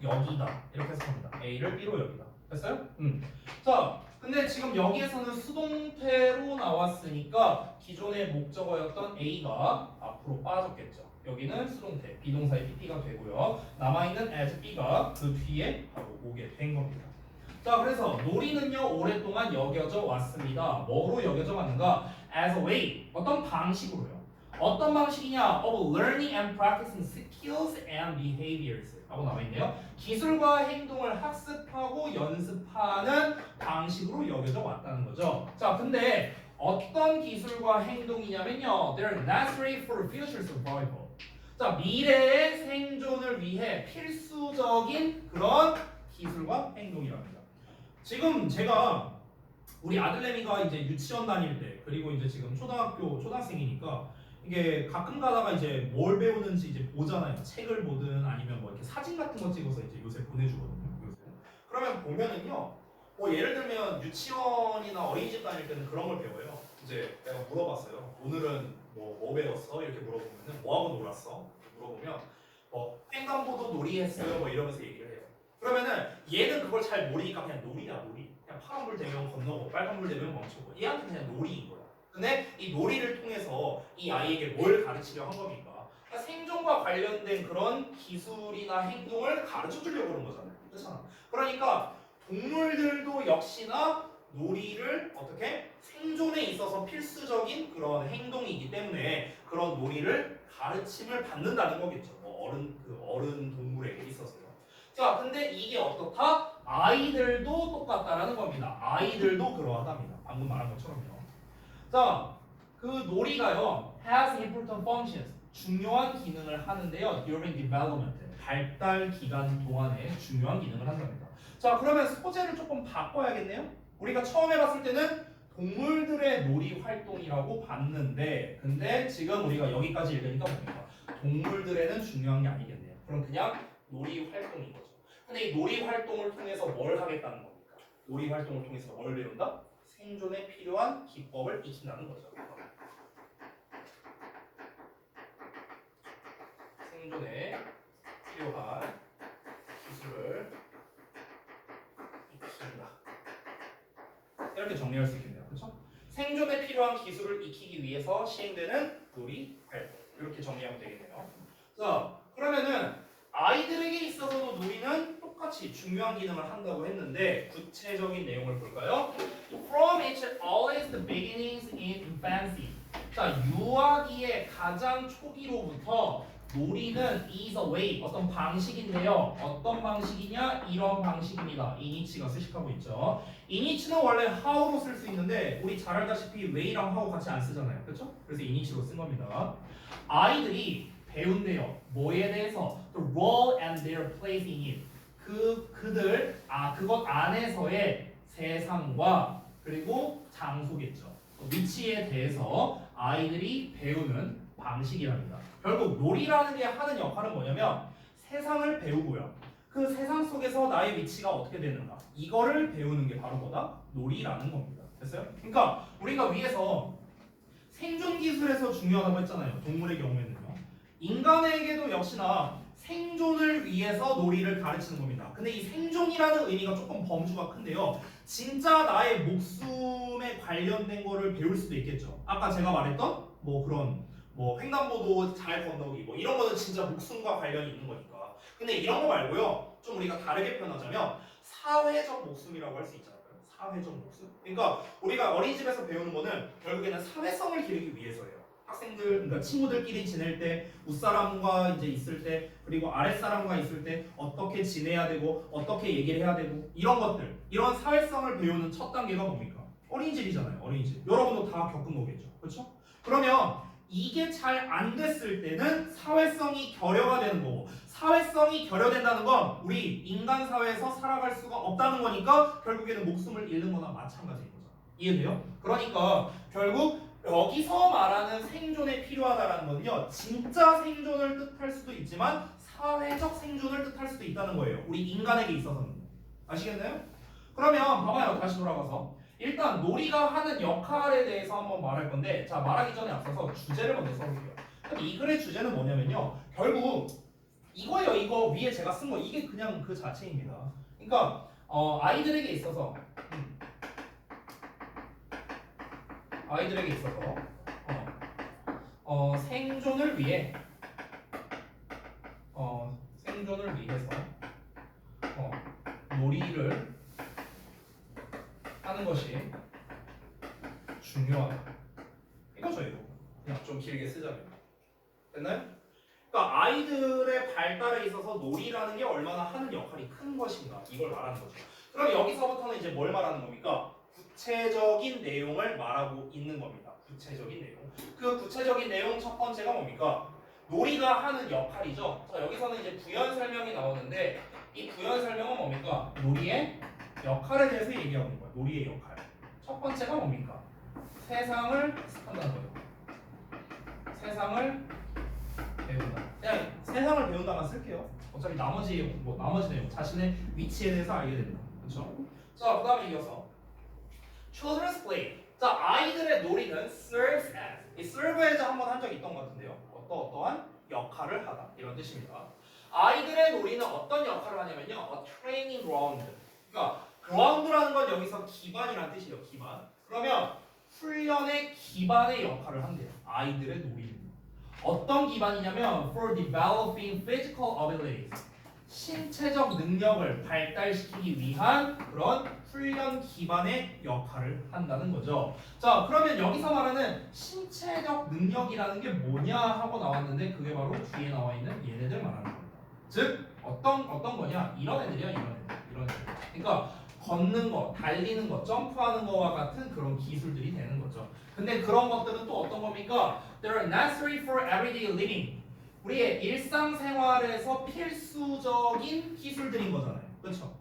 여기다 이렇게 해석합니다. A를 B로 여기다. 됐어요? 자, 근데 지금 여기에서는 수동태로 나왔으니까 기존의 목적어였던 A가 앞으로 빠졌겠죠. 여기는 수동태, 비동사의 PP가 되고요. 남아있는 as B가 그 뒤에 바로 오게 된 겁니다. 자, 그래서 놀이는요 오랫동안 여겨져 왔습니다. 뭐로 여겨져 왔는가? As a way, 어떤 방식으로요. 어떤 방식이냐? Of learning and practicing skills and behaviors 라고 나와있네요. 기술과 행동을 학습하고 연습하는 방식으로 여겨져 왔다는 거죠. 자, 근데 어떤 기술과 행동이냐면요, they're necessary for future survival. 자, 미래의 생존을 위해 필수적인 그런 기술과 행동이랍니다. 지금 제가 우리 아들내미가 이제 유치원 다닐 때, 그리고 이제 지금 초등학생이니까 이게 가끔 가다가 이제 뭘 배우는지 이제 보잖아요. 책을 보든 아니면 뭐 이렇게 사진 같은 거 찍어서 이제 요새 보내주거든요. 요새. 그러면 보면은요, 뭐 예를 들면 유치원이나 어린이집 다닐 때는 그런 걸 배워요. 이제 내가 물어봤어요. 오늘은 뭐 배웠어? 이렇게 물어보면은 뭐하고 놀았어? 이렇게 물어보면 뭐 횡단보도 놀이했어요. 뭐 이러면서 얘기를 해요. 그러면은 얘는 그걸 잘 모르니까 그냥 놀이야 놀이. 그냥 파란불 되면 건너고 빨간불 되면 멈추고 얘한테 그냥 놀이인 거야. 근데 이 놀이를 통해서 이 아이에게 뭘 가르치려 한 겁니까? 그러니까 생존과 관련된 그런 기술이나 행동을 가르쳐 주려고 그런 거잖아요. 그렇잖아. 그러니까 동물들도 역시나 놀이를 어떻게 생존에 있어서 필수적인 그런 행동이기 때문에 그런 놀이를 가르침을 받는다는 거겠죠. 뭐 어른 동물에게 있어서요. 자, 근데 이게 어떻다? 아이들도 똑같다라는 겁니다. 아이들도 그러하답니다. 방금 말한 것처럼요. 자, 그 놀이가요 has important functions, 중요한 기능을 하는데요. during development, 발달 기간 동안에 중요한 기능을 한답니다. 자, 그러면 소재를 조금 바꿔야겠네요. 우리가 처음에 봤을 때는 동물들의 놀이 활동이라고 봤는데, 근데 지금 우리가 여기까지 읽으니까 뭡니까? 동물들에는 중요한 게 아니겠네요. 그럼 그냥 놀이 활동인 거죠. 근데 이 놀이 활동을 통해서 뭘 하겠다는 겁니까? 놀이 활동을 통해서 뭘 배운다? 생존에 필요한 기법을 익힌다는 거죠. 생존에 필요한 기술을 익힌다. 이렇게 정리할 수 있겠네요. 그렇죠? 생존에 필요한 기술을 익히기 위해서 시행되는 놀이 활동. 이렇게 정리하면 되겠네요. 자, 그러면은 아이들에게 있어서도 놀이는 똑같이 중요한 기능을 한다고 했는데 구체적인 내용을 볼까요? From its earliest beginnings in infancy. 자, 유아기의 가장 초기로부터 놀이는 is a way, 어떤 방식인데요. 어떤 방식이냐? 이런 방식입니다. 이니치가 수식하고 있죠. 이니치는 원래 how로 쓸 수 있는데 우리 잘 알다시피 way랑 how 같이 안 쓰잖아요. 그렇죠? 그래서 이니치로 쓴 겁니다. 아이들이 배운대요. 뭐에 대해서? The role and their place in it. 그것 안에서의 세상과 그리고 장소겠죠. 위치에 대해서 아이들이 배우는 방식이랍니다. 결국 놀이라는 게 하는 역할은 뭐냐면 세상을 배우고요. 그 세상 속에서 나의 위치가 어떻게 되는가 이거를 배우는 게 바로 뭐다? 놀이라는 겁니다. 됐어요? 그러니까 우리가 위에서 생존 기술에서 중요하다고 했잖아요. 동물의 경우에는요. 인간에게도 역시나 생존을 위해서 놀이를 가르치는 겁니다. 근데 이 생존이라는 의미가 조금 범주가 큰데요. 진짜 나의 목숨에 관련된 거를 배울 수도 있겠죠. 아까 제가 말했던 뭐 그런 뭐 횡단보도 잘 건너기 뭐 이런 거는 진짜 목숨과 관련이 있는 거니까. 근데 이런 거 말고요. 좀 우리가 다르게 표현하자면 사회적 목숨이라고 할 수 있잖아요. 사회적 목숨. 그러니까 우리가 어린이집에서 배우는 거는 결국에는 사회성을 기르기 위해서예요. 학생들, 그러니까 친구들끼리 지낼 때, 윗사람과 이제 있을 때, 그리고 아랫사람과 있을 때 어떻게 지내야 되고, 어떻게 얘기를 해야 되고, 이런 것들, 이런 사회성을 배우는 첫 단계가 뭡니까? 어린이집이잖아요. 어린이집. 여러분도 다 겪은 거겠죠. 그렇죠? 그러면 이게 잘 안 됐을 때는 사회성이 결여가 되는 거고, 사회성이 결여된다는 건 우리 인간 사회에서 살아갈 수가 없다는 거니까 결국에는 목숨을 잃는 거나 마찬가지인 거죠. 이해돼요? 그러니까 결국 여기서 말하는 생존에 필요하다라는 건요, 진짜 생존을 뜻할 수도 있지만 사회적 생존을 뜻할 수도 있다는 거예요. 우리 인간에게 있어서는. 아시겠나요? 그러면 봐봐요. 다시 돌아가서 일단 놀이가 하는 역할에 대해서 한번 말할 건데, 자, 말하기 전에 앞서서 주제를 먼저 써볼게요. 이 글의 주제는 뭐냐면요, 결국 이거요. 이거 위에 제가 쓴 거 이게 그냥 그 자체입니다. 그러니까 아이들에게 있어서 생존을 위해 생존을 위해서 놀이를 하는 것이 중요하다. 이거죠, 이거. 그냥 좀 길게 쓰자면. 됐나요? 그러니까 아이들의 발달에 있어서 놀이라는 게 얼마나 하는 역할이 큰 것인가 이걸 말하는 거죠. 그럼 여기서부터는 이제 뭘 말하는 겁니까? 구체적인 내용을 말하고 있는 겁니다. 구체적인 내용. 그 구체적인 내용 첫 번째가 뭡니까? 놀이가 하는 역할이죠. 자, 여기서는 이제 부연 설명이 나오는데 이 부연 설명은 뭡니까? 놀이의 역할에 대해서 얘기하는 거예요. 놀이의 역할. 첫 번째가 뭡니까? 세상을 한다는 거예요. 세상을 배운다. 그냥 세상을 배운다만 쓸게요. 어차피 나머지 내용 자신의 위치에 대해서 알게 됩니다. 그렇죠? 자, 그다음에 이어서 children's play. 자, 아이들의 놀이는 serves as. 이 serve as 한번 한 적 있던 것 같은데요. 어떠한 역할을 하다 이런 뜻입니다. 아이들의 놀이는 어떤 역할을 하냐면요, a training ground. 그러니까 ground라는 건 여기서 기반이라는 뜻이에요. 기반. 그러면 훈련의 기반의 역할을 한대요. 아이들의 놀이는. 어떤 기반이냐면 for developing physical abilities. 신체적 능력을 발달시키기 위한 그런 훈련 기반의 역할을 한다는 거죠. 자, 그러면 여기서 말하는 신체적 능력이라는 게 뭐냐 하고 나왔는데 그게 바로 뒤에 나와 있는 얘네들 말하는 겁니다. 즉 어떤 거냐? 이런 애들이야, 이런 애들. 그러니까 걷는 거, 달리는 거, 점프하는 거와 같은 그런 기술들이 되는 거죠. 근데 그런 것들은 또 어떤 겁니까? They are necessary for everyday living. 우리의 일상생활에서 필수적인 기술들인 거잖아요. 그렇죠?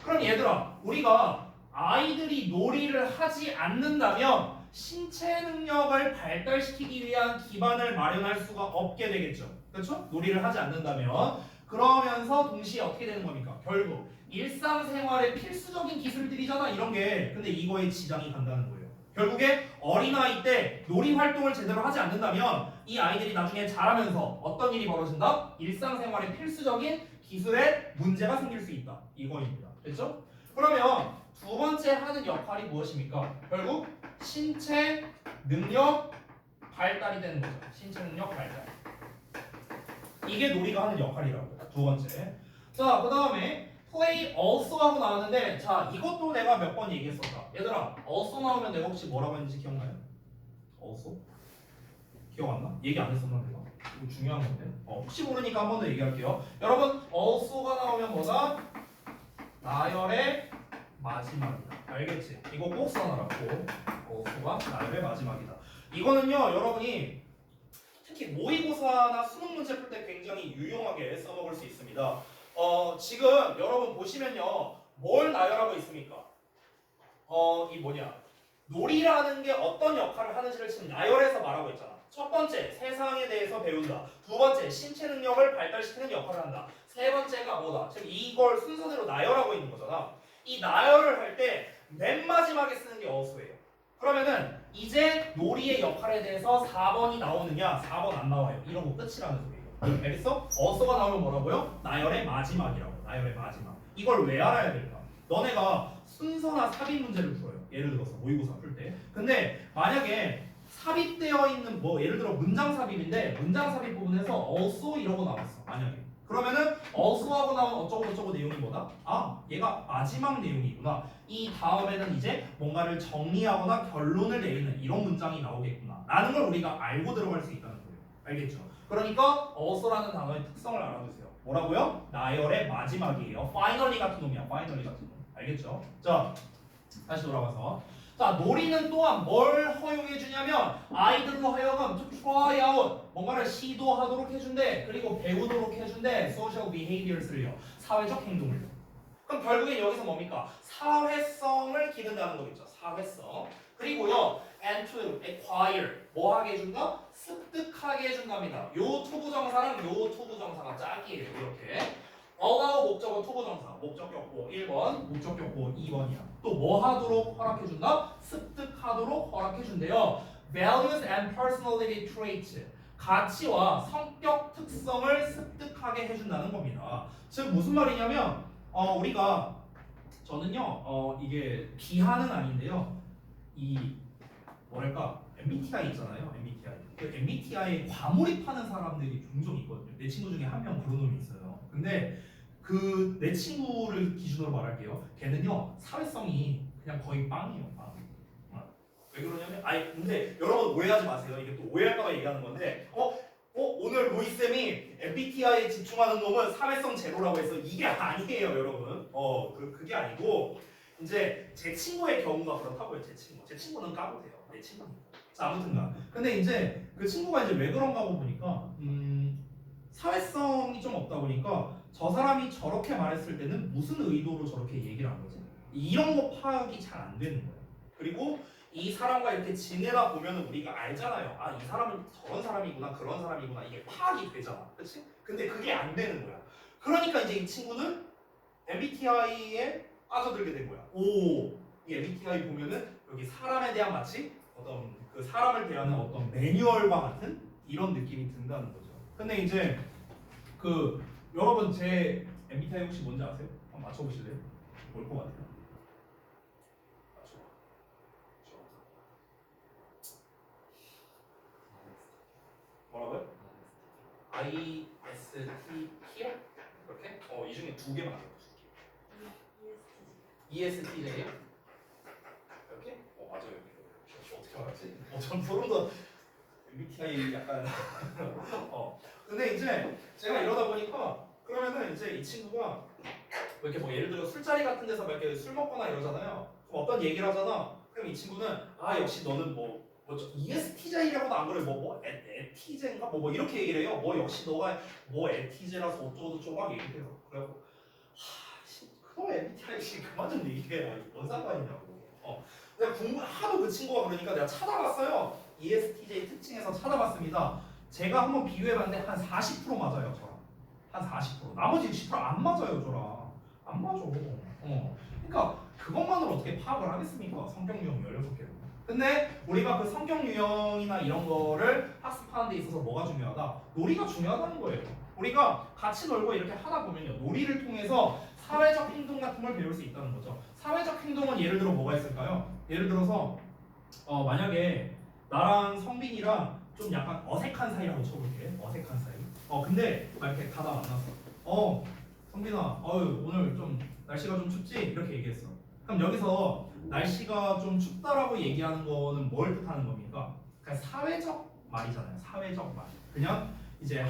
그럼 얘들아, 우리가 아이들이 놀이를 하지 않는다면 신체 능력을 발달시키기 위한 기반을 마련할 수가 없게 되겠죠. 그렇죠? 놀이를 하지 않는다면 그러면서 동시에 어떻게 되는 겁니까? 결국 일상생활의 필수적인 기술들이잖아, 이런 게. 근데 이거에 지장이 간다는 거예요. 결국에 어린아이 때 놀이 활동을 제대로 하지 않는다면 이 아이들이 나중에 자라면서 어떤 일이 벌어진다? 일상생활의 필수적인 기술에 문제가 생길 수 있다. 이거입니다. 됐죠? 그러면 두 번째 하는 역할이 무엇입니까? 결국 신체 능력 발달이 되는 거죠. 신체 능력 발달. 이게 놀이가 하는 역할이라고. 두 번째. 자, 그 다음에 play also 하고 나왔는데, 자, 이것도 내가 몇 번 얘기했었다. 얘들아, also 나오면 내가 혹시 뭐라고 했는지 기억나요? also? 기억 안 나? 얘기 안 했었나 내가? 이거 중요한 건데. 혹시 모르니까 한 번 더 얘기할게요. 여러분, also가 나오면 뭐다? 나열의 마지막이다. 알겠지? 이거 꼭 써놔라고. also가 나열의 마지막이다. 이거는요, 여러분이 특히 모의고사나 수능 문제 풀 때 굉장히 유용하게 써먹을 수 있습니다. 지금 여러분 보시면요, 뭘 나열하고 있습니까? 이 놀이라는 게 어떤 역할을 하는지를 지금 나열해서 말하고 있잖아. 첫 번째, 세상에 대해서 배운다. 두 번째, 신체 능력을 발달시키는 역할을 한다. 세 번째가 뭐다? 지금 이걸 순서대로 나열하고 있는 거잖아. 이 나열을 할 때 맨 마지막에 쓰는 게 어수예요. 그러면은 이제 놀이의 역할에 대해서 4번이 나오느냐, 4번 안 나와요. 이러고 끝이라는 소리예요. 알겠어? 어서가 나오면 뭐라고요? 나열의 마지막이라고. 나열의 마지막. 이걸 왜 알아야 될까? 너네가 순서나 삽입 문제를 풀어요. 예를 들어서 모의고사 풀 때. 근데 만약에 삽입되어 있는 예를 들어 문장 삽입인데 문장 삽입 부분에서 also 이러고 나왔어. 만약에. 그러면은 also하고 나온 어쩌고저쩌고 내용이 뭐다? 아, 얘가 마지막 내용이구나. 이 다음에는 이제 뭔가를 정리하거나 결론을 내리는 이런 문장이 나오겠구나 라는 걸 우리가 알고 들어갈 수 있다는 거예요. 알겠죠? 그러니까 also라는 단어의 특성을 알아두세요. 뭐라고요? 나열의 마지막이에요. finally 같은 놈이야. finally 같은 놈. 알겠죠? 자, 다시 돌아가서 자, 놀이는 또한 뭘 허용해 주냐면 아이들로 하여금 to try out 뭔가를 시도하도록 해준대. 그리고 배우도록 해준대. social behaviors를요. 사회적 행동을요. 그럼 결국엔 여기서 뭡니까? 사회성을 기른다는 거겠죠. 사회성. 그리고요, and to acquire 뭐 하게 해준다? 습득하게 해준답니다. 요 투부정사랑 요 투부정사가 짝이에요. 이렇게. 어가고 목적어 투부정사. 목적격보 1번, 목적격보 2번이야. 또 뭐 하도록 허락해준다? 습득하도록 허락해준대요. Values and personality traits. 가치와 성격 특성을 습득하게 해준다는 겁니다. 즉 무슨 말이냐면 우리가 저는요 이게 비하는 아닌데요 이 뭐랄까 MBTI 있잖아요 MBTI 그 MBTI에 과몰입하는 사람들이 종종 있거든요. 내 친구 중에 한 명 그런 놈이 있어요. 근데 그 내 친구를 기준으로 말할게요. 걔는요 사회성이 그냥 거의 빵이에요 빵. 왜 그러냐면 아니 근데 여러분 오해하지 마세요. 이게 또 오해할까봐 얘기하는 건데 오늘 로이쌤이 MBTI에 집중하는 놈은 사회성 제로라고 해서 이게 아니에요 여러분. 그게 아니고 이제 제 친구의 경우가 그렇다고요. 제 친구는 까도 돼요. 내 친구니까. 자 아무튼가 근데 이제 그 친구가 이제 왜 그런가 하고 보니까 사회성이 좀 없다 보니까 저 사람이 저렇게 말했을 때는 무슨 의도로 저렇게 얘기를 한 거지? 이런 거 파악이 잘 안 되는 거예요. 그리고 이 사람과 이렇게 지내다 보면 우리가 알잖아요. 아, 이 사람은 저런 사람이구나, 그런 사람이구나. 이게 파악이 되잖아. 그치? 근데 그게 안 되는 거야. 그러니까 이제 이 친구는 MBTI에 빠져들게 된 거야. 이 MBTI 보면은 여기 사람에 대한 마치 어떤 그 사람을 대하는 어떤 매뉴얼과 같은 이런 느낌이 든다는 거죠. 근데 이제 그 여러분 제 MBTI 혹시 뭔지 아세요? 한번 맞춰보실래요? 뭘 것 같아요? 뭐라고요? ISTP요? 그렇게? 이 중에 두 개 맞아요. ESTJ요? 이렇게? 맞아요. 어떻게 알았지? 전 소름 돋. MBTI 약간. 근데 이제 제가 이러다 보니까 그러면은 이제 이 친구가 이렇게 뭐 예를 들어 술자리 같은 데서 막 이렇게 술 먹거나 이러잖아요. 그럼 어떤 얘기를 하잖아. 그럼 이 친구는 역시 너는 뭐 ESTJ라고도 안 그래. 에티제인가? 뭐 이렇게 얘기를 해요. 역시 너가 뭐 에티제라서 어쩌고저쩌고 막 얘기해요. 그래갖고 그놈 MBTI 그만 좀 얘기해. 뭔 상관이냐고. 내가 하도 그 친구가 그러니까 내가 찾아봤어요. ESTJ 특징에서 찾아봤습니다. 제가 한번 비교해봤는데 한 40% 맞아요. 저랑 한 40%. 나머지 60%안 맞아요. 저랑 안 맞아. 그러니까 그것만으로 어떻게 파악을 하겠습니까? 성격 유형 16개로. 근데 우리가 그 성격 유형이나 이런 거를 학습하는 데 있어서 뭐가 중요하다? 놀이가 중요하다는 거예요. 우리가 같이 놀고 이렇게 하다 보면요. 놀이를 통해서 사회적 행동 같은 걸 배울 수 있다는 거죠. 사회적 행동은 예를 들어 뭐가 있을까요? 예를 들어서 만약에 나랑 성빈이랑 좀 약간 어색한 사이라고 쳐볼게. 어색한 사이. 근데 막 이렇게 가다 만났어. 성빈아, 오늘 좀 날씨가 좀 춥지? 이렇게 얘기했어. 그럼 여기서 날씨가 좀 춥다라고 얘기하는 거는 뭘 뜻하는 겁니까? 그냥 사회적 말이잖아요. 사회적 말. 그냥 이제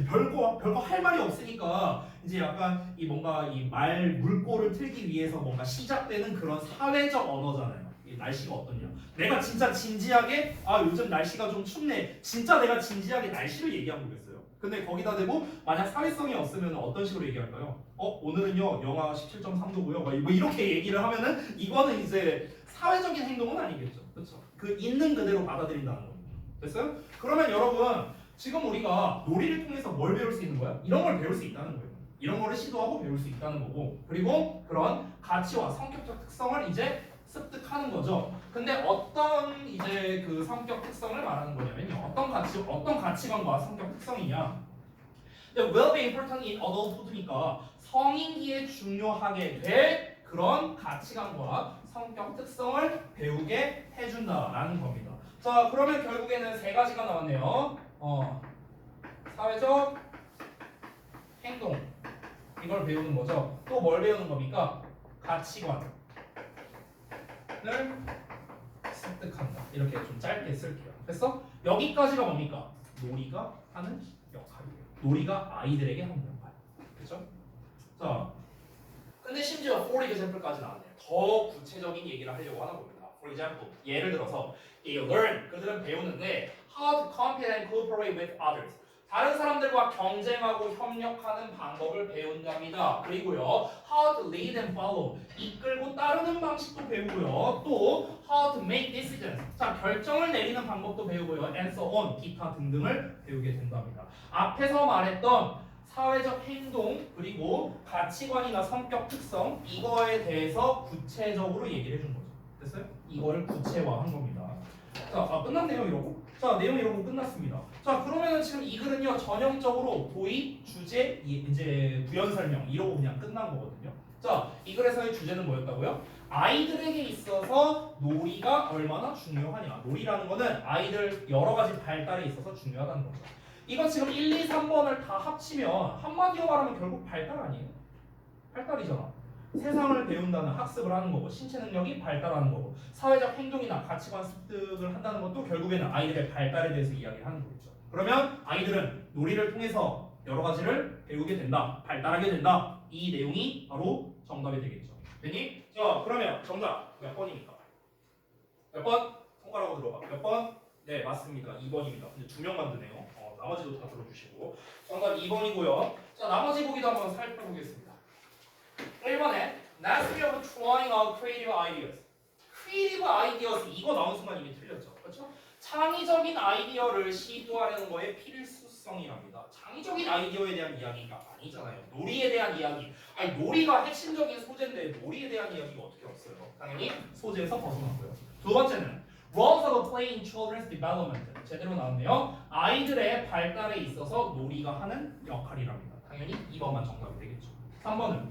별거 할 말이 없으니까 이제 약간 이 뭔가 이 말 물꼬를 틀기 위해서 뭔가 시작되는 그런 사회적 언어잖아요. 이 날씨가 어떠냐. 내가 진짜 진지하게 요즘 날씨가 좀 춥네. 진짜 내가 진지하게 날씨를 얘기하고 있어요. 근데 거기다 대고 만약 사회성이 없으면 어떤 식으로 얘기할까요? 오늘은요 영하 17.3도고요. 뭐 이렇게 얘기를 하면은 이거는 이제 사회적인 행동은 아니겠죠. 그렇죠? 그 있는 그대로 받아들인다는 겁니다. 됐어요? 그러면 여러분 지금 우리가 놀이를 통해서 뭘 배울 수 있는 거야? 이런 걸 배울 수 있다는 거예요. 이런 거를 시도하고 배울 수 있다는 거고 그리고 그런 가치와 성격적 특성을 이제 습득하는 거죠. 근데 어떤 이제 그 성격 특성을 말하는 거냐면요. 어떤 가치관과 성격 특성이냐? will be important in adulthood니까 성인기에 중요하게 될 그런 가치관과 성격 특성을 배우게 해준다라는 겁니다. 자, 그러면 결국에는 세 가지가 나왔네요. 사회적 행동 이걸 배우는 거죠. 또 뭘 배우는 겁니까? 가치관을 습득한다. 이렇게 좀 짧게 쓸게요. 됐어? 여기까지가 뭡니까? 놀이가 하는 역할이에요. 놀이가 아이들에게 하는 역할. 그렇죠? 자, 근데 심지어 for example까지 나왔네요. 더 구체적인 얘기를 하려고 하나 봅니다. For example, 예를 들어서 learn, 그들은 배우는데 how to compete and cooperate with others. 다른 사람들과 경쟁하고 협력하는 방법을 배운답니다. 그리고요, how to lead and follow, 이끌고 따르는 방식도 배우고요. 또 how to make decisions, 자 결정을 내리는 방법도 배우고요. and so on, 기타 등등을 배우게 된답니다. 앞에서 말했던 사회적 행동 그리고 가치관이나 성격 특성 이거에 대해서 구체적으로 얘기를 해준 거죠. 됐어요? 이거를 구체화한 겁니다. 자, 끝났네요 이러고. 자, 내용 이러고 끝났습니다. 자, 그러면은 지금 이 글은요 전형적으로 도입, 주제, 이제 부연 설명 이러고 그냥 끝난 거거든요. 자, 이 글에서의 주제는 뭐였다고요? 아이들에게 있어서 놀이가 얼마나 중요하냐. 놀이라는 거는 아이들 여러 가지 발달에 있어서 중요하다는 거죠. 이건 지금 1, 2, 3번을 다 합치면 한마디로 말하면 결국 발달 아니에요? 발달이잖아. 세상을 배운다는 학습을 하는 거고 신체 능력이 발달하는 거고 사회적 행동이나 가치관 습득을 한다는 것도 결국에는 아이들의 발달에 대해서 이야기를 하는 거겠죠. 그러면 아이들은 놀이를 통해서 여러 가지를 배우게 된다, 발달하게 된다. 이 내용이 바로 정답이 되겠죠. 됐니? 자, 그러면 정답 몇 번입니까? 몇 번? 손가락으로 들어봐. 몇 번? 네, 맞습니다. 2번입니다. 근데 두 명만 드네요. 나머지도 다 들어주시고. 정답 2번이고요. 자, 나머지 보기도 한번 살펴보겠습니다. 1번에 Mastery of trying out creative ideas. creative ideas 이거 나온 순간 이미 틀렸죠. 그렇죠? 창의적인 아이디어를 시도하려는 거에 필수성이랍니다. 창의적인 아이디어에 대한 이야기가 아니잖아요. 놀이에 대한 이야기. 아니 놀이가 핵심적인 소재인데 놀이에 대한 이야기가 어떻게 없어요? 당연히 소재에서 벗어났고요. 두 번째는 roles of play in children's development. 제대로 나왔네요. 아이들의 발달에 있어서 놀이가 하는 역할이랍니다. 당연히 2번만 정답이 되겠죠. 3번은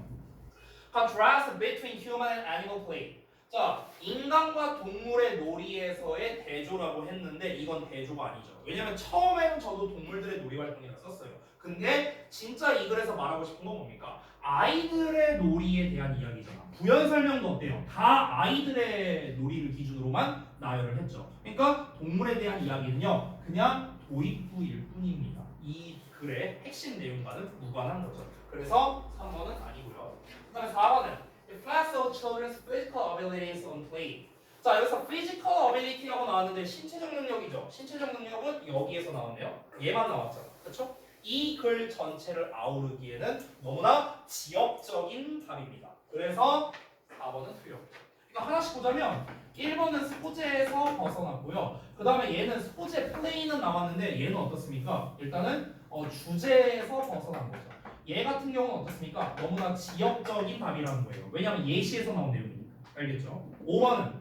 contrast between human and animal play. 자, 인간과 동물의 놀이에서의 대조라고 했는데 이건 대조가 아니죠. 왜냐면 처음에는 저도 동물들의 놀이 활동이라 썼어요. 근데 진짜 이 글에서 말하고 싶은 건 뭡니까? 아이들의 놀이에 대한 이야기잖아. 부연 설명도 어때요? 다 아이들의 놀이를 기준으로만 나열을 했죠. 그러니까 동물에 대한 이야기는요. 그냥 도입부일 뿐입니다. 이 글의 핵심 내용과는 무관한 거죠. 그래서 3번은 아니고요. 그 다음에 4번은 Reflects on children's physical abilities on play. 자, 여기서 physical ability라고 나왔는데 신체적 능력이죠. 신체적 능력은 여기에서 나왔네요. 얘만 나왔잖아. 그렇죠? 이 글 전체를 아우르기에는 너무나 지역적인 답입니다. 그래서 4번은 틀렸고. 이거 하나씩 보자면 1번은 소재에서 벗어났고요. 그 다음에 얘는 소재 플레이는 나왔는데 얘는 어떻습니까? 일단은 주제에서 벗어난 거죠. 얘 같은 경우는 어떻습니까? 너무나 지역적인 답이라는 거예요. 왜냐하면 예시에서 나온 내용이니까. 알겠죠? 5번은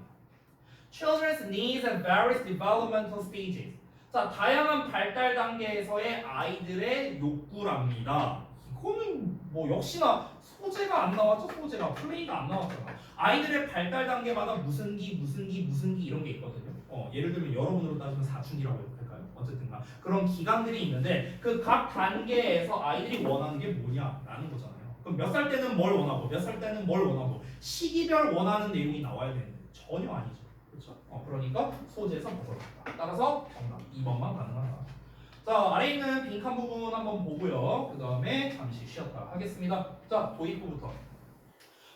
Children's needs and various developmental stages. 자, 다양한 발달 단계에서의 아이들의 욕구랍니다. 이거는 뭐 역시나 소재가 안 나왔죠? 소재가 플레이가 안 나왔잖아. 아이들의 발달 단계마다 무슨 기 이런 게 있거든요. 예를 들면 여러분으로 따지면 사춘기라고 해도 될까요? 어쨌든가 그런 기간들이 있는데 그 각 단계에서 아이들이 원하는 게 뭐냐라는 거잖아요. 그럼 몇 살 때는 뭘 원하고 몇 살 때는 뭘 원하고 시기별 원하는 내용이 나와야 되는데 전혀 아니죠. 그렇죠? 그러니까 소재에서 벗어났다. 따라서 정답 2번만 가능하다. 자, 아래 있는 빈칸 부분 한번 보고요. 그 다음에 잠시 쉬었다 하겠습니다. 자, 도입부부터.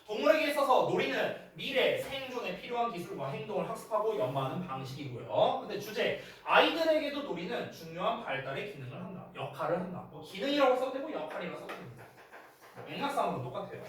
동물에게 있어서 놀이는 미래 생존에 필요한 기술과 행동을 학습하고 연마하는 방식이고요. 근데 주제, 아이들에게도 놀이는 중요한 발달의 기능을 한다. 역할을 한다. 뭐 기능이라고 써도 되고 역할이라고 써도 됩니다. 맥락상으로 똑같아요.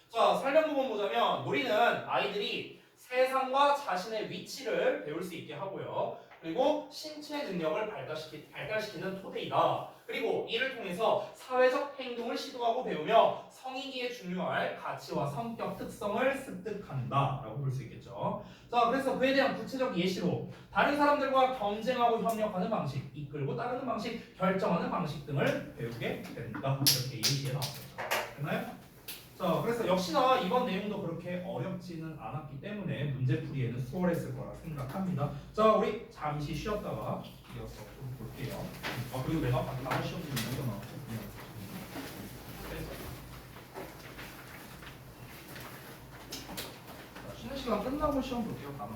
자, 설명 부분 보자면 놀이는 아이들이 세상과 자신의 위치를 배울 수 있게 하고요. 그리고 신체 능력을 발달시키는 토대이다. 그리고 이를 통해서 사회적 행동을 시도하고 배우며 성인기에 중요할 가치와 성격 특성을 습득한다라고 볼 수 있겠죠. 자, 그래서 그에 대한 구체적 예시로 다른 사람들과 경쟁하고 협력하는 방식, 이끌고 따르는 방식, 결정하는 방식 등을 배우게 된다. 이렇게 예시에 나왔었죠. 됐나요? 자, 그래서 역시나 이번 내용도 그렇게 어렵지는 않았기 때문에 문제풀이에는 수월했을 거라 생각합니다. 자, 우리 잠시 쉬었다가 이어서 좀 볼게요. 그리고 내가 다른 시험 좀 남겨놨고 쉬는 시간 끝나고 시험 볼게요. 다음은.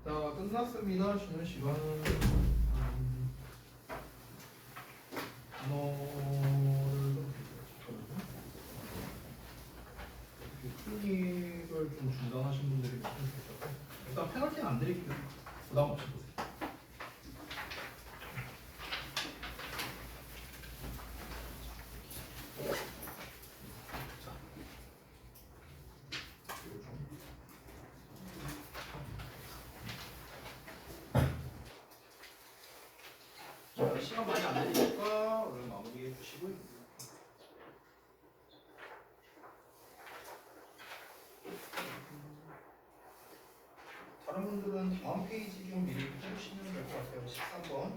자, 끝났습니다. 쉬는 시간은 단어를 좀 클릭을 좀 중단하신 분들이 계셔서 일단 페널티는 안 드릴게요. 부담 없이 보세요. 자, 시간 많이 안 되니까 얼른 마무리해 주시고요. 다른 분들은 다음 페이지 좀 미리 해주시면 될 것 같아요. 13번.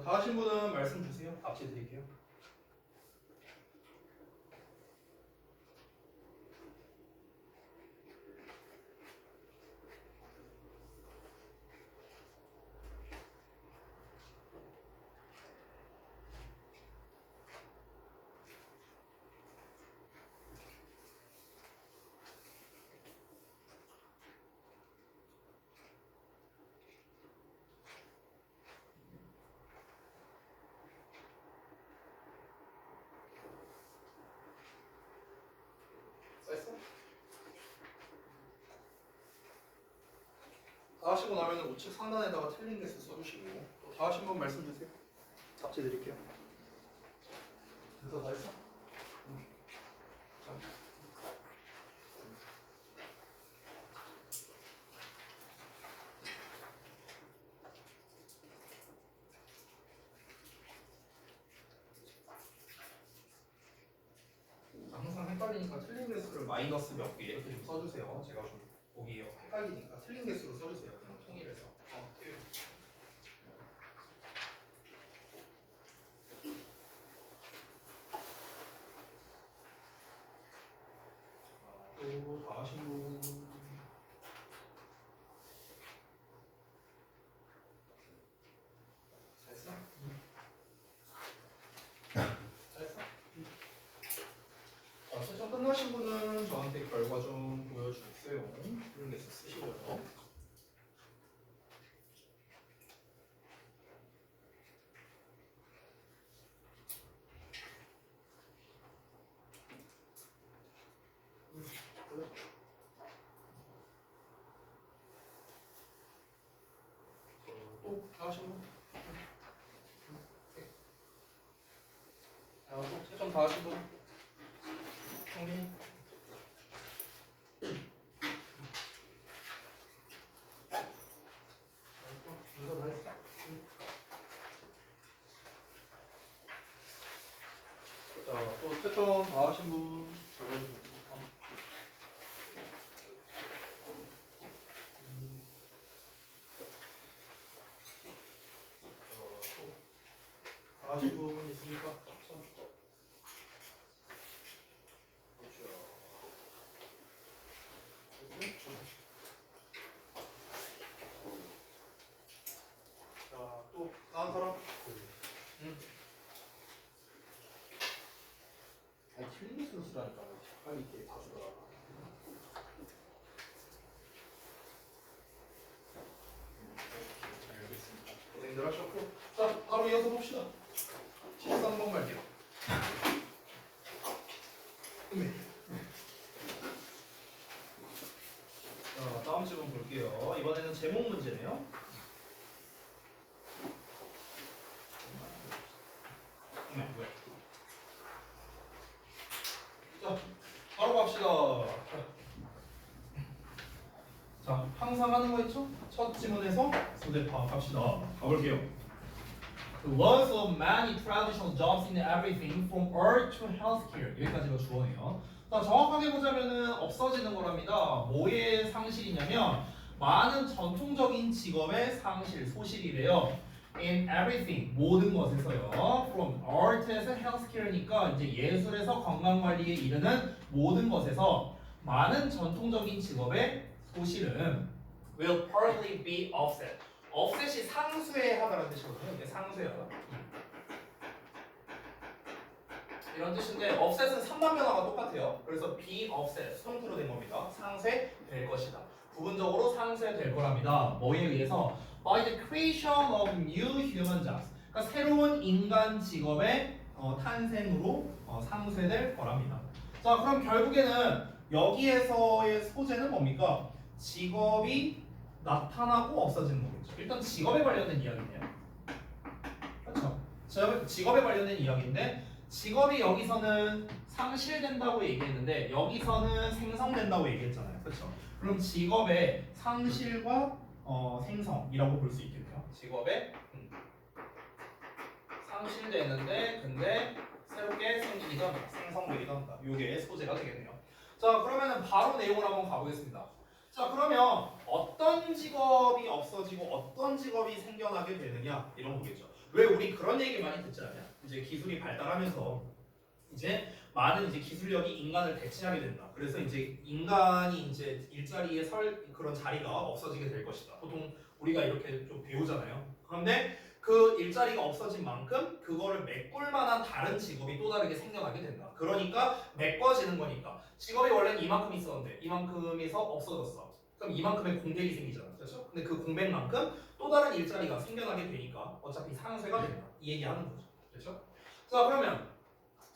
다 하신 분은 말씀 주세요. 답지 드릴게요. 됐어? 다 하시고 나면 우측 상단에다가 틀린 개수 써주시고 또 다 하신 분 말씀 주세요. 답지 드릴게요. 됐어? 다 했어? 자. 항상 헷갈리니까 틀린 개수를 마이너스 몇 개 이렇게 좀 써주세요. 제가 좀 보기 헷갈리니까 틀린 개수로 써주세요. 그냥 통일해서. 또 다 하신 분. 됐어? 됐어? 세션 끝나신 분은 저한테 결과 좀 보여주세요. 이런 게 쓰시고요. 또 다 하신 분? 또 세션 다 하신 분? 성빈이? 이거 다 했어? 자, 또 세션 다 하신 분 적어주세요. 다 하신 분 있습니까? 자, 또 다음 사람? 응. 아니, 틀린 개수로 쓰라니까. 빨리 이렇게 다 주더라. 알겠습니다. 고생들 하셨고. 자, 바로 이어서 봅시다. 13번 갈게요. 네. 자, 다음 질문 볼게요. 이번에는 제목 문제네요. 항상 하는 거 있죠? 첫 지문에서 소재 파악합시다. 가볼게요. The loss of many traditional jobs in everything from earth to healthcare. 여기까지가 주어네요. 자, 정확하게 보자면은 없어지는 거랍니다. 뭐의 상실이냐면 많은 전통적인 직업의 상실, 소실이래요. In everything, 모든 것에서요. From art에서 healthcare니까 이제 예술에서 건강관리에 이르는 모든 것에서 많은 전통적인 직업의 소실은 will partly be offset. offset이 상쇄하다라는 뜻이거든요. 이게 상쇄하다. 이런 뜻인데 offset은 3단 변화가 똑같아요. 그래서 be offset, 수동태로 된 겁니다. 상쇄될 것이다. 부분적으로 상쇄될 거랍니다. 뭐에 의해서? By the creation of new human jobs. 그러니까 새로운 인간 직업의 탄생으로 상쇄될 거랍니다. 자, 그럼 결국에는 여기에서의 소재는 뭡니까? 직업이 나타나고 없어지는 거겠죠. 일단 직업에 관련된 이야기네요. 그렇죠? 직업에 관련된 이야기인데 직업이 여기서는 상실된다고 얘기했는데 여기서는 생성된다고 얘기했잖아요. 그렇죠? 그럼 직업의 상실과 생성이라고 볼 수 있겠네요. 직업의 상실되는데 근데 새롭게 생기기도 합니다. 생성되기도 합니다. 이게 소재가 되겠네요. 자, 그러면은 바로 내용을 한번 가보겠습니다. 자, 그러면 어떤 직업이 없어지고 어떤 직업이 생겨나게 되느냐 이런 거 보겠죠. 왜 우리 그런 얘기 많이 듣지 않냐? 이제 기술이 발달하면서 이제 많은 이제 기술력이 인간을 대체하게 된다. 그래서 이제 인간이 이제 일자리에 설 그런 자리가 없어지게 될 것이다. 보통 우리가 이렇게 좀 배우잖아요. 그런데 그 일자리가 없어진 만큼 그거를 메꿀 만한 다른 직업이 또 다르게 생겨나게 된다. 그러니까 메꿔지는 거니까 직업이 원래는 이만큼 있었는데 이만큼에서 없어졌어. 그럼 이만큼의 공백이 생기잖아. 그렇죠? 근데 그 공백만큼 또 다른 일자리가 생겨나게 되니까 어차피 상쇄가 된다. 이 얘기하는 거죠. 그렇죠? 자, 그러면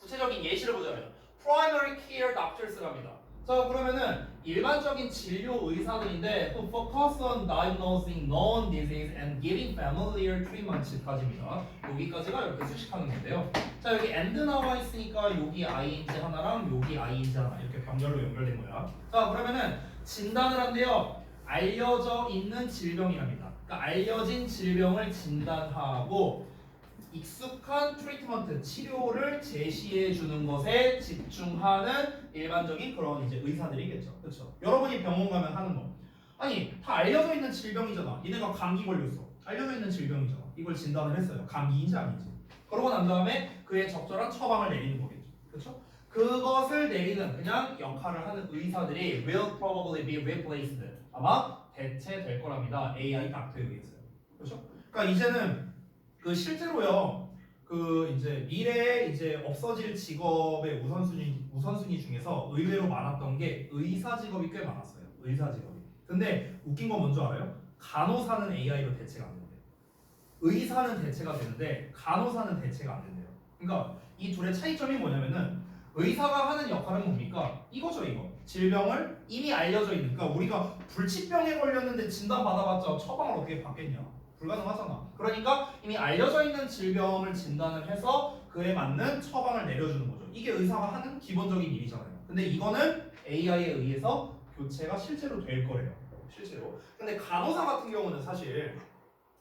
구체적인 예시를 보자면 primary care doctors랍니다. 자, 그러면은 일반적인 진료 의사들인데 who focus on diagnosing known disease and giving familiar treatments까지입니다. 여기까지가 이렇게 수식하는 건데요. 자, 여기 and 나와 있으니까 여기 ing 하나랑 여기 ing 하나 이렇게 병렬로 연결된 거야. 자, 그러면은 진단을 한대요. 알려져 있는 질병이랍니다. 그러니까 알려진 질병을 진단하고 익숙한 트리트먼트, 치료를 제시해 주는 것에 집중하는 일반적인 그런 이제 의사들이겠죠. 그렇죠? 여러분이 병원 가면 하는 거. 아니, 다 알려져 있는 질병이잖아. 니네가 감기 걸렸어. 알려져 있는 질병이잖아. 이걸 진단을 했어요. 감기인지 아닌지. 그러고 난 다음에 그에 적절한 처방을 내리는 거겠죠. 그렇죠? 그것을 내리는 그냥 역할을 하는 의사들이 will probably be replaced. 아마 대체될 거랍니다. AI 닥터에 의해서요. 그렇죠? 그러니까 이제는 그 실제로요. 그 이제 미래에 이제 없어질 직업의 우선순위 중에서 의외로 많았던 게 의사 직업이 꽤 많았어요. 의사 직업이. 근데 웃긴 건 뭔지 알아요? 간호사는 AI로 대체가 안 된대요. 의사는 대체가 되는데 간호사는 대체가 안 된대요. 그러니까 이 둘의 차이점이 뭐냐면은 의사가 하는 역할은 뭡니까? 이거죠, 이거. 질병을 이미 알려져 있는. 그러니까 우리가 불치병에 걸렸는데 진단 받아봤자 처방을 어떻게 받겠냐? 불가능하잖아. 그러니까 이미 알려져 있는 질병을 진단을 해서 그에 맞는 처방을 내려주는 거죠. 이게 의사가 하는 기본적인 일이잖아요. 근데 이거는 AI에 의해서 교체가 실제로 될 거래요. 실제로. 근데 간호사 같은 경우는 사실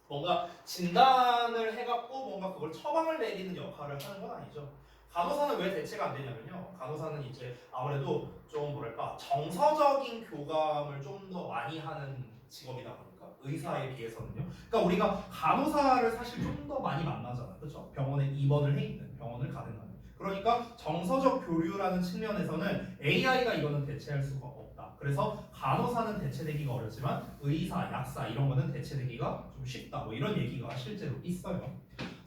뭔가 진단을 해갖고 뭔가 그걸 처방을 내리는 역할을 하는 건 아니죠. 간호사는 왜 대체가 안 되냐면요. 간호사는 이제 아무래도 좀 뭐랄까 정서적인 교감을 좀 더 많이 하는 직업이다 보니까 의사에 비해서는요. 그러니까 우리가 간호사를 사실 좀 더 많이 만나잖아, 그렇죠? 병원에 입원을 해 있는, 병원을 가는 거는. 그러니까 정서적 교류라는 측면에서는 AI가 이거는 대체할 수가 없다. 그래서 간호사는 대체되기가 어렵지만 의사, 약사 이런 거는 대체되기가 좀 쉽다. 뭐 이런 얘기가 실제로 있어요.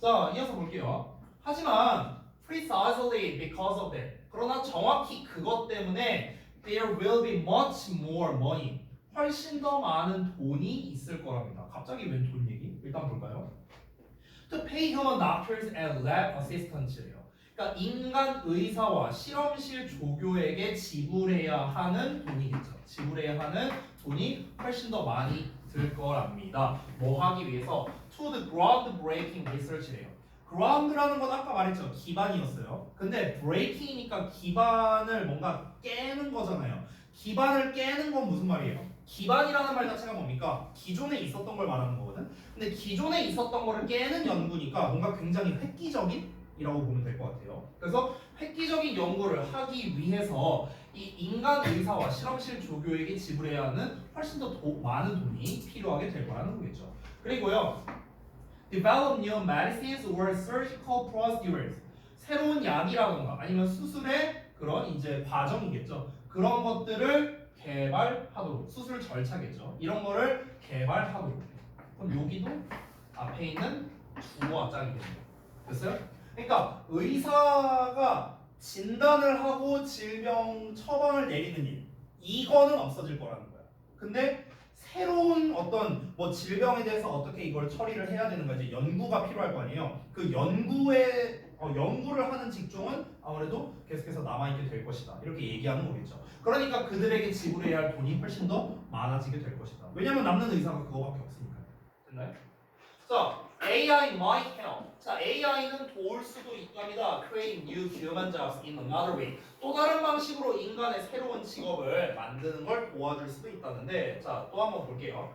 자, 이어서 볼게요. 하지만 precisely because of that. 그러나 정확히 그것 때문에 there will be much more money. 훨씬 더 많은 돈이 있을 거랍니다. 갑자기 웬 돈 얘기? 일단 볼까요? To pay human doctors and lab assistants래요. 그러니까 인간 의사와 실험실 조교에게 지불해야 하는 돈이겠죠. 지불해야 하는 돈이 훨씬 더 많이 들 거랍니다. 뭐 하기 위해서? To the groundbreaking research래요. ground라는 건 아까 말했죠. 기반이었어요. 근데 breaking이니까 기반을 뭔가 깨는 거잖아요. 기반을 깨는 건 무슨 말이에요? 기반이라는 말 자체가 뭡니까? 기존에 있었던 걸 말하는 거거든. 근데 기존에 있었던 거를 깨는 연구니까 뭔가 굉장히 획기적인이라고 보면 될 것 같아요. 그래서 획기적인 연구를 하기 위해서 이 인간 의사와 실험실 조교에게 지불해야 하는 훨씬 더 많은 돈이 필요하게 될 거라는 거겠죠. 그리고요, develop new medicines or surgical procedures. 새로운 약이라던가 아니면 수술의 그런 이제 과정이겠죠. 그런 것들을 개발하도록, 수술 절차겠죠. 이런 거를 개발하도록. 그럼 여기도 앞에 있는 주어와 짝이겠네요. 됐어요? 그러니까 의사가 진단을 하고 질병 처방을 내리는 일, 이거는 없어질 거라는 거야. 근데 새로운 어떤 뭐 질병에 대해서 어떻게 이걸 처리를 해야 되는가, 이제 연구가 필요할 거 아니에요. 그 연구를 하는 직종은 아무래도 계속해서 남아있게 될 것이다, 이렇게 얘기하는 거겠죠. 그러니까 그들에게 지불해야 할 돈이 훨씬 더 많아지게 될 것이다. 왜냐면 남는 의사가 그거밖에 없으니까요. 됐나요? 자, AI might help. 자, AI는 도울 수도 있답니다. Create new human jobs in another way. 또 다른 방식으로 인간의 새로운 직업을 만드는 걸 도와줄 수도 있다는데, 자, 또 한번 볼게요.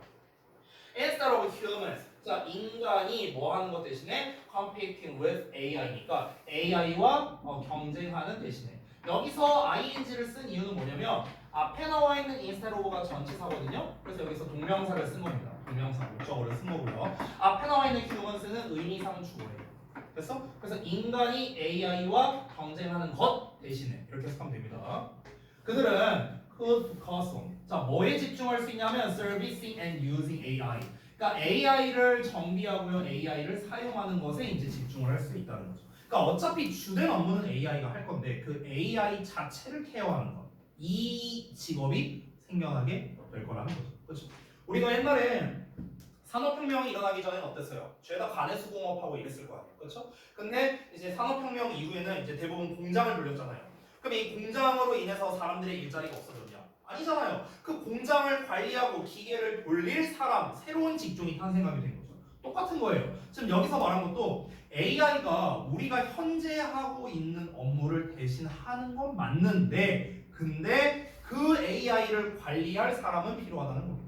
Instead of humans. 자, 인간이 뭐 하는 것 대신에 competing with AI니까 AI와 경쟁하는 대신에, 여기서 ing를 쓴 이유는 뭐냐면 앞에 나와 있는 instead of가 전치사거든요. 그래서 여기서 동명사를 쓴 겁니다. 동명사 목적어를 쓴 거고요. 앞에 나와 있는 humans는 의미상 주어예요. 됐어? 그래서 인간이 AI와 경쟁하는 것 대신에 이렇게 해석하면 됩니다. 그들은 could focus on. 자, 뭐에 집중할 수 있냐면 servicing and using AI. 그러니까 AI를 정비하고요, AI를 사용하는 것에 이제 집중을 할 수 있다는 거죠. 그러니까 어차피 주된 업무는 AI가 할 건데 그 AI 자체를 케어하는 것, 이 직업이 생겨나게 될 거라는 거죠. 그렇죠? 우리가 옛날에 산업혁명이 일어나기 전에는 어땠어요? 죄다 가내수공업하고 이랬을 거 아니에요. 그렇죠? 근데 이제 산업혁명 이후에는 이제 대부분 공장을 돌렸잖아요. 그럼 이 공장으로 인해서 사람들의 일자리가 없어졌냐? 아니잖아요. 그 공장을 관리하고 기계를 돌릴 사람, 새로운 직종이 탄생하게 된 거죠. 똑같은 거예요. 지금 여기서 말한 것도 AI가 우리가 현재 하고 있는 업무를 대신하는 건 맞는데, 근데 그 AI를 관리할 사람은 필요하다는 겁니다.